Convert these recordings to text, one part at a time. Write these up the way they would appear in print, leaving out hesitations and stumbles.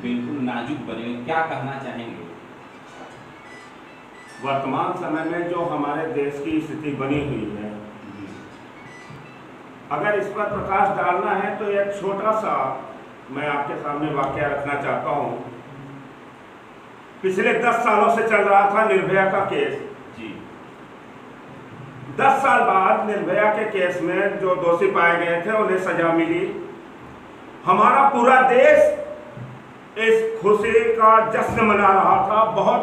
बिल्कुल नाजुक बने, क्या कहना चाहेंगे? वर्तमान समय में जो हमारे देश की स्थिति बनी हुई है, अगर इस पर प्रकाश डालना है तो एक छोटा सा मैं आपके सामने वाकया रखना चाहता हूँ। पिछले 10 सालों से चल रहा था निर्भया का केस जी। 10 साल बाद निर्भया के केस में जो दोषी पाए गए थे उन्हें सजा मिली। हमारा पूरा देश इस खुशी का जश्न मना रहा था, बहुत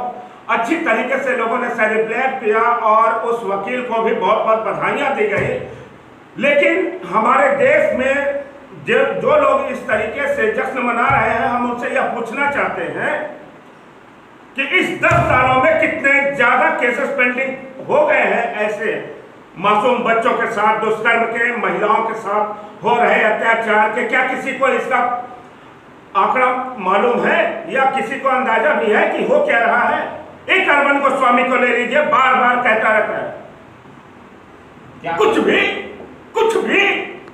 अच्छी तरीके से लोगों ने सेलिब्रेट किया और उस वकील को भी बहुत बहुत बधाइयां दी गई। लेकिन हमारे देश में जो लोग इस तरीके से जश्न मना रहे हैं, हम उनसे यह पूछना चाहते हैं कि इस 10 सालों में कितने ज्यादा केसेस पेंडिंग हो गए हैं ऐसे मासूम बच्चों के साथ दुष्कर्म के, महिलाओं के साथ हो रहे अत्याचार के। क्या किसी को इसका आंकड़ा मालूम है या किसी को अंदाजा भी है कि हो क्या रहा है? एक अरविंद गोस्वामी को ले लीजिए, बार बार कहता रहता है क्या? कुछ भी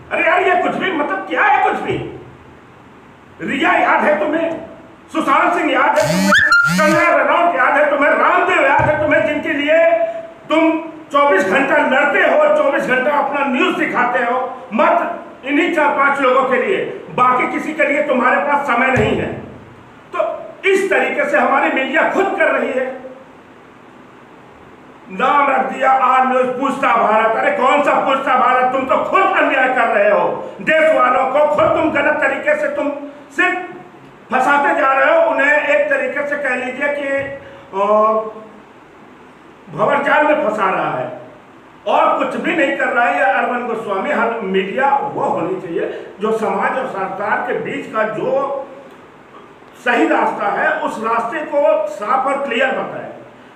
अरे यार ये कुछ भी मतलब क्या है? कुछ भी। रिया याद है तुम्हें, सुशांत सिंह याद है तुम्हें, कंगना रनौत याद है तुम्हें, रामदेव याद है तुम्हें, जिनके लिए तुम 24 घंटा लड़ते हो, 24 घंटा अपना न्यूज दिखाते हो। मत इन्हीं 4-5 लोगों के लिए, बाकी किसी के लिए तुम्हारे पास समय नहीं है। तो इस तरीके से हमारी मीडिया खुद कर रही है। नाम रख दिया आर न्यूज पूछता भारत। अरे कौन सा पूछता भारत? तुम तो खुद अन्याय कर रहे हो देश वालों को, खुद तुम गलत तरीके से तुम सिर्फ फंसाते जा रहे हो उन्हें। एक तरीके से कह लीजिए कि भंवरजाल में फंसा रहा है और कुछ भी नहीं कर रहा है। अरविंद गोस्वामी, हर मीडिया वो होनी चाहिए जो समाज और सरकार के बीच का जो सही रास्ता है उस रास्ते को साफ और क्लियर बताए।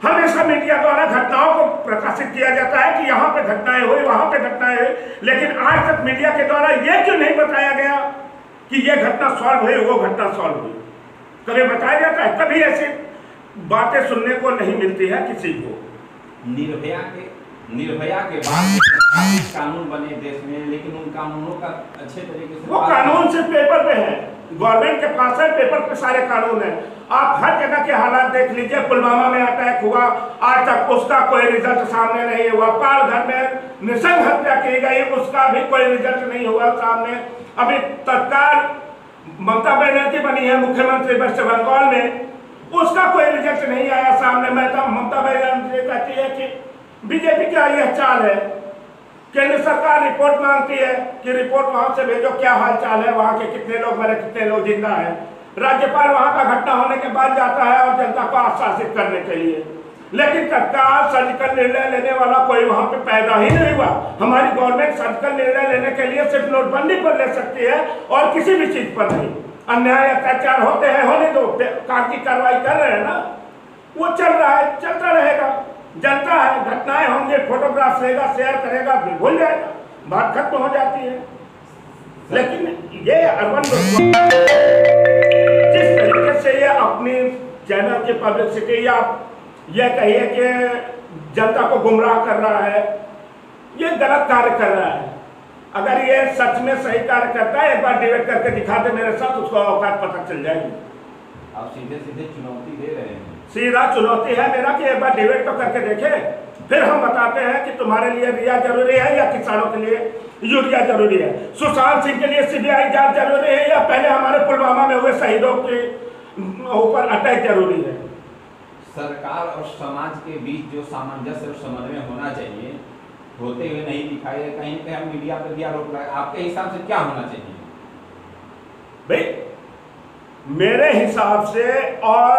हमेशा मीडिया द्वारा घटनाओं को प्रकाशित किया जाता है कि यहाँ पे घटनाएं हुई, वहां पे घटनाएं हुई, लेकिन आज तक मीडिया के द्वारा यह क्यों नहीं बताया गया कि यह घटना सॉल्व हुई, वो घटना सॉल्व हुई? कभी बताया जाता है? कभी ऐसी बातें सुनने को नहीं मिलती है किसी को। निर्भया के बाद कानून बने देश में, लेकिन उन कानूनों का अच्छे तरीके से वो कानून सिर्फ पेपर पे है, गवर्नमेंट के पास है, पेपर पे सारे कानून है। आप हर जगह के हालात देख लीजिए। पुलवामा में अटैक हुआ, आज तक उसका कोई रिजल्ट सामने नहीं हुआ। पालघर में नृशंस हत्या की गई, उसका भी कोई रिजल्ट नहीं हुआ सामने। अभी तत्काल ममता बनर्जी बनी है मुख्यमंत्री वेस्ट बंगाल में, उसका कोई रिजल्ट नहीं आया सामने। ममता बनर्जी कहती है कि बीजेपी का यह चाल है, केंद्र सरकार रिपोर्ट मांगती है कि रिपोर्ट वहां से भेजो, क्या हाल चाल है, वहां के कितने लोग मरे, कितने लोग जिंदा है। राज्यपाल वहां का घटना होने के बाद जाता है और जनता को आश्वासित करने के लिए, लेकिन तत्काल सर्जिकल निर्णय लेने वाला कोई वहां पे पैदा ही नहीं हुआ। हमारी गवर्नमेंट सर्जिकल निर्णय लेने के लिए सिर्फ नोटबंदी पर ले सकती है और किसी भी चीज पर नहीं। अन्याय अत्याचार होते हैं, होने दो, कागजी कार्रवाई कर रहे हैं ना, वो चल रहा है, चलता रहेगा। जनता है, घटनाएं होंगे, फोटोग्राफ लेगा, शेयर करेगा, फिर भूल जाएगा, बात खत्म हो जाती है। लेकिन ये अरविंद गोस्वामी जिस तरीके से ये अपनी चैनल की पब्लिसिटी या ये कहिए कि जनता को गुमराह कर रहा है, ये गलत कार्य कर रहा है। अगर ये सच में सही कार्य करता है, एक बार डिबेट करके दिखा दे मेरे साथ, उसको औकात पता चल जाएगी। आप सीधे सीधे चुनौती दे रहे हैं। सीधा चुनौती है मेरा कि एक बार डिबेट तो करके देखे, फिर हम बताते हैं कि तुम्हारे लिए रिया जरूरी है या किसानों के लिए यूरिया जरूरी है, सुशांत सिंह के लिए सीबीआई जांच जरूरी है या पहले हमारे पुलवामा में हुए शहीदों के ऊपर अटैक जरूरी है। सरकार और समाज के बीच जो सामंजस्य और समन्वय होना चाहिए, होते हुए नहीं दिखाई, कहीं न कहीं मीडिया पर भी आरोप लगाए। आपके हिसाब से क्या होना चाहिए? भाई मेरे हिसाब से, और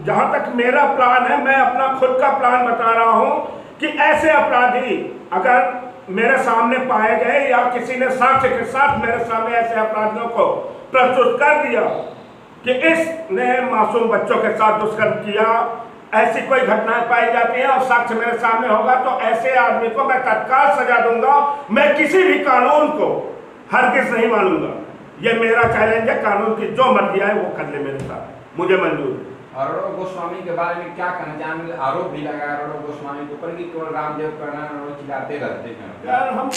जहां तक मेरा प्लान है, मैं अपना खुद का प्लान बता रहा हूं कि ऐसे अपराधी अगर मेरे सामने पाए गए या किसी ने साक्ष्य के साथ मेरे सामने ऐसे अपराधियों को प्रस्तुत कर दिया कि इसने मासूम बच्चों के साथ दुष्कर्म किया, ऐसी कोई घटनाएं पाई जाती है और साक्ष्य मेरे सामने होगा, तो ऐसे आदमी को मैं तत्काल सजा दूंगा। मैं किसी भी कानून को हरगिज नहीं मानूंगा। ये मेरा चैलेंज है, कानून की जो मर्जी आए वो कर ले मेरे साथ, मुझे मंजूर है। अरुण गोस्वामी के बारे में क्या कहना चाहेंगे? आरोप भी लगा अरुण गोस्वामी के ऊपर कि केवल रामदेव करना चिल्लाते रहते हैं। यार हम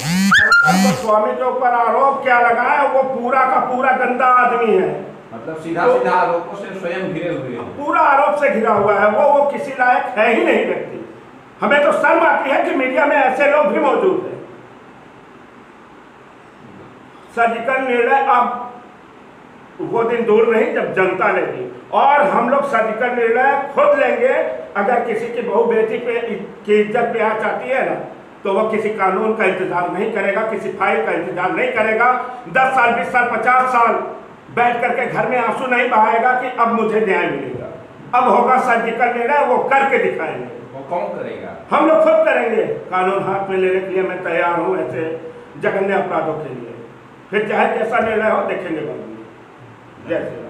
गोस्वामी के ऊपर आरोप क्या लगाए, वो पूरा का पूरा गंदा आदमी है। मतलब सीधा तो- सीधा आरोपों से स्वयं घिरे हुए हैं। पूरा आरोप से घिरा हुआ है वो किसी लायक है ही नहीं व्यक्ति। हमें तो शर्म आती है कि मीडिया में ऐसे लोग भी मौजूद हैं। सर्जिकल निर्णय अब वो दिन दूर नहीं जब जनता लेगी, और हम लोग सर्जिकल निर्णय खुद लेंगे। अगर किसी की बहू बेटी पे की इज्जत पे आ जाती है ना, तो वो किसी कानून का इंतजार नहीं करेगा, किसी फाइल का इंतजार नहीं करेगा। 10 साल 20 साल 50 साल बैठ करके घर में आंसू नहीं बहाएगा कि अब मुझे न्याय मिलेगा। अब होगा सर्जिकल निर्णय, वो करके दिखाएंगे। वो कौन करेगा? हम लोग खुद करेंगे। कानून हाथ में लेने के लिए मैं तैयार हूँ ऐसे जघन्य अपराधों के लिए। फिर चाहे कैसा निर्णय हो देखेंगे बाद में। जैसे